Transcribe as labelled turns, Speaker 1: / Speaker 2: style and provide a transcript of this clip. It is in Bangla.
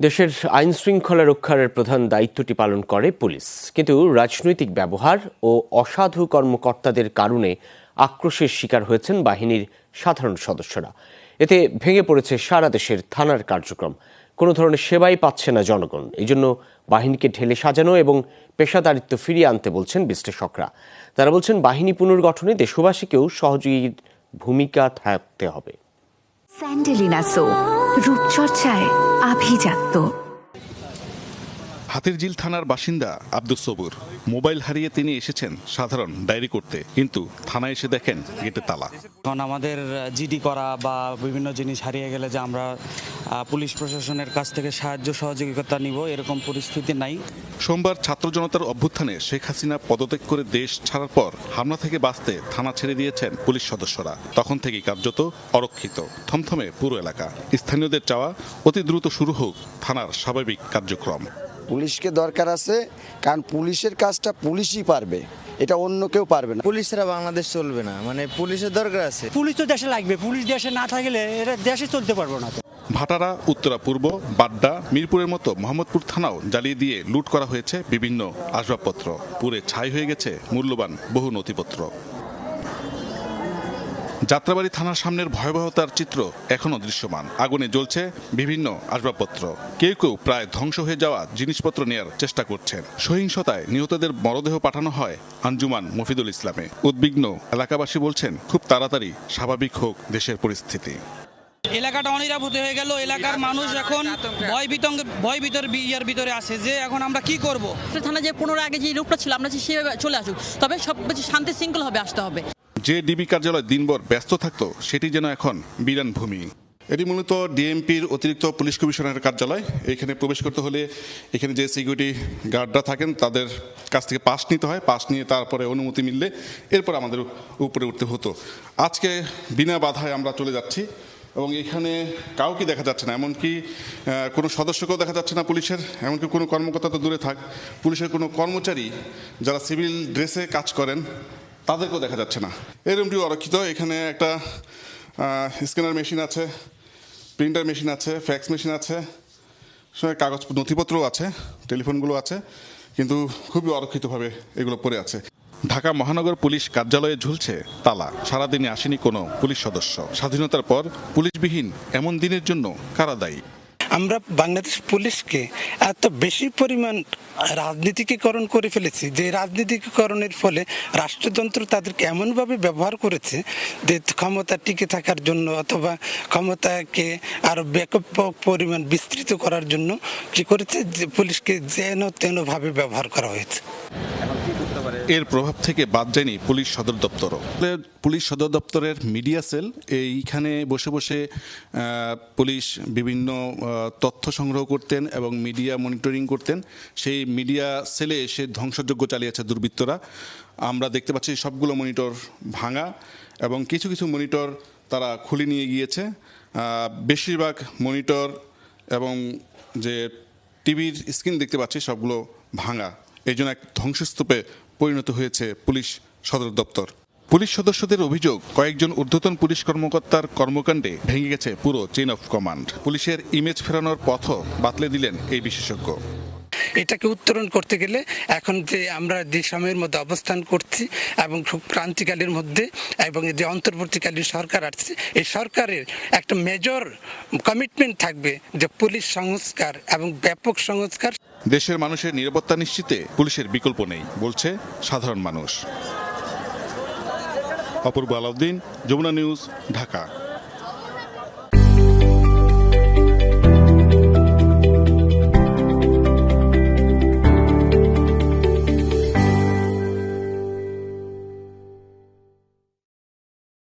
Speaker 1: দেশের আইন শৃঙ্খলা রক্ষার প্রধান দায়িত্বটি পালন করে পুলিশ, কিন্তু রাজনৈতিক ব্যবহার ও অসাধু কর্মকর্তাদের কারণে আক্রোশের শিকার হয়েছেন বাহিনীর সাধারণ সদস্যরা। এতে ভেঙে পড়েছে সারা দেশের থানার কার্যক্রম। কোনো ধরনের সেবাই পাচ্ছে না জনগণ। এই জন্য বাহিনীকে ঢেলে সাজানো এবং পেশাদারিত্ব ফিরিয়ে আনতে বলছেন বিশ্লেষকরা। তারা বলছেন, বাহিনী পুনর্গঠনে দেশবাসীকেও সহযোগীর ভূমিকা থাকতে হবে।
Speaker 2: স্যান্ডেলিনা সো, রূপচর্চায় আভিজাত্য।
Speaker 3: হাতিরঝিল থানার বাসিন্দা আব্দুস সবুর। মোবাইল হারিয়ে তিনি এসেছেন সাধারণ ডায়েরি করতে, কিন্তু থানায় এসে দেখেন গেটে তালা।
Speaker 4: কারণ আমাদের জিডি করা বা বিভিন্ন জিনিস হারিয়ে গেলে যে আমরা পুলিশ প্রশাসনের কাছ থেকে সাহায্য সহযোগিতা নিব, এরকম পরিস্থিতি নাই।
Speaker 3: সোমবার ছাত্র জনতার অভ্যুত্থানে শেখ হাসিনা পদত্যাগ করে দেশ ছাড়ার পর হামলা থেকে বাঁচতে থানা ছেড়ে দিয়েছেন পুলিশ সদস্যরা। তখন থেকেই কার্যত অরক্ষিত, থমথমে পুরো এলাকা। স্থানীয়দের চাওয়া অতি দ্রুত শুরু হোক থানার স্বাভাবিক কার্যক্রম।
Speaker 5: পুলিশকে দরকার আছে, কারণ পুলিশের কাজটা পুলিশই পারবে, এটা অন্য কেউ পারবে না।
Speaker 6: পুলিশ ছাড়া বাংলাদেশ চলবে না, মানে পুলিশের দরকার আছে।
Speaker 7: পুলিশ তো দেশে লাগবে, পুলিশ দেশে না থাকলে এটা দেশে চলতে পারবো না।
Speaker 3: ভাটারা, উত্তরা পূর্ব, বাড্ডা, মিরপুরের মতো মোহাম্মদপুর থানাও জ্বালিয়ে দিয়ে লুট করা হয়েছে বিভিন্ন আসবাবপত্র। পুড়ে ছাই হয়ে গেছে মূল্যবান বহু নথিপত্র। যাত্রাবাড়ি থানার সামনের ভয়াবহতার চিত্র এখনো দৃশ্যমান। আগুনে জ্বলছে বিভিন্ন আসবাবপত্র। কেউ কেউ প্রায় ধ্বংস হয়ে যাওয়া জিনিসপত্র নেয়ার চেষ্টা করছেন। সহিংসতায় নিহতদের মরদেহ পাঠানো হয় আঞ্জুমান মফিদুল ইসলামে। উদ্বিগ্ন এলাকাবাসী বলছেন, খুব তাড়াতাড়ি স্বাভাবিক হোক দেশের পরিস্থিতি।
Speaker 8: এলাকাটা অনিরাপদ হয়ে গেল। এলাকার মানুষ এখন ভয়ের ভিতরে আছে যে এখন আমরা কি করব।
Speaker 9: থানা যে 15 আগে যে রূপটা ছিল আমরা সেভাবে চলে আসুক, তবে সব শান্তি শৃঙ্খলা হবে আসতে হবে।
Speaker 3: যে ডিবি কার্যালয় দিনভর ব্যস্ত থাকতো, সেটি যেন এখন বিরান ভূমি। এটি মূলত ডিএমপির অতিরিক্ত পুলিশ কমিশনারের কার্যালয়। এখানে প্রবেশ করতে হলে এখানে যে সিকিউরিটি গার্ডরা থাকেন তাদের কাছ থেকে পাস নিতে হয়। পাস নিয়ে তারপরে অনুমতি মিললে এরপর আমাদের উপরে উঠতে হতো। আজকে বিনা বাধায় আমরা চলে যাচ্ছি এবং এখানে কাউকে দেখা যাচ্ছে না, এমনকি কোনো সদস্যকেও দেখা যাচ্ছে না পুলিশের, এমনকি কোনো কর্মকর্তা তো দূরে থাক, পুলিশের কোনো কর্মচারী যারা সিভিল ড্রেসে কাজ করেন তাদেরকেও দেখা যাচ্ছে না। এই রুমটিও অরক্ষিত। এখানে একটা স্ক্যানার মেশিন আছে, প্রিন্টার মেশিন আছে, ফ্যাক্স মেশিন আছে, কাগজ নথিপত্রও আছে, টেলিফোনগুলো আছে, কিন্তু খুবই অরক্ষিতভাবে এগুলো পড়ে আছে। ঢাকা মহানগর পুলিশ কার্যালয়ে ঝুলছে তালা। সারাদিনে আসেনি কোনো পুলিশ সদস্য। স্বাধীনতার পর পুলিশবিহীন এমন দিনের জন্য কারা দায়ী?
Speaker 10: আমরা বাংলাদেশ পুলিশকে এত বেশি পরিমাণ রাজনীতিকীকরণ করে ফেলেছি যে রাজনীতিকরণের ফলে রাষ্ট্রযন্ত্র তাদেরকে এমনভাবে ব্যবহার করেছে যে ক্ষমতা টিকে থাকার জন্য অথবা ক্ষমতাকে আরো ব্যাপক পরিমাণ বিস্তৃত করার জন্য কি করেছে, যে পুলিশকে যেন তেনভাবে ব্যবহার করা হয়েছে।
Speaker 3: এর প্রভাব থেকে বাদ যায়নি পুলিশ সদর দপ্তরও। পুলিশ সদর দপ্তরের মিডিয়া সেল এইখানে বসে বসে পুলিশ বিভিন্ন তথ্য সংগ্রহ করতেন এবং মিডিয়া মনিটরিং করতেন। সেই মিডিয়া সেলে এসে ধ্বংসযজ্ঞ চালিয়েছে দুর্বৃত্তরা। আমরা দেখতে পাচ্ছি সবগুলো মনিটর ভাঙা এবং কিছু কিছু মনিটর তারা খুলে নিয়ে গিয়েছে। বেশিরভাগ মনিটর এবং যে টিভির স্ক্রিন দেখতে পাচ্ছি সবগুলো ভাঙা। এই জন্য এক ধ্বংসস্তূপে পরিণত হয়েছে পুলিশ সদর দপ্তর। পুলিশ সদস্যদের অভিযোগ, কয়েকজন ঊর্ধ্বতন পুলিশ কর্মকর্তার কর্মকাণ্ডে ভেঙে গেছে পুরো চেইন অফ কমান্ড। পুলিশের ইমেজ ফেরানোর পথও বাতলে দিলেন এই বিশেষজ্ঞ।
Speaker 10: এটাকে উত্তরণ করতে গেলে এখন যে আমরা যে সময়ের মধ্যে অবস্থান করছি এবং খুব ক্রান্তিকালের মধ্যে এবং যে অন্তর্বর্তীকালীন সরকার আসছে, এই সরকারের একটা মেজর কমিটমেন্ট থাকবে যে পুলিশ সংস্কার এবং ব্যাপক সংস্কার।
Speaker 3: দেশের মানুষের নিরাপত্তা নিশ্চিতে পুলিশের বিকল্প নেই বলছে সাধারণ মানুষ। অপূর্ব আলাউদ্দিন, যমুনা নিউজ, ঢাকা।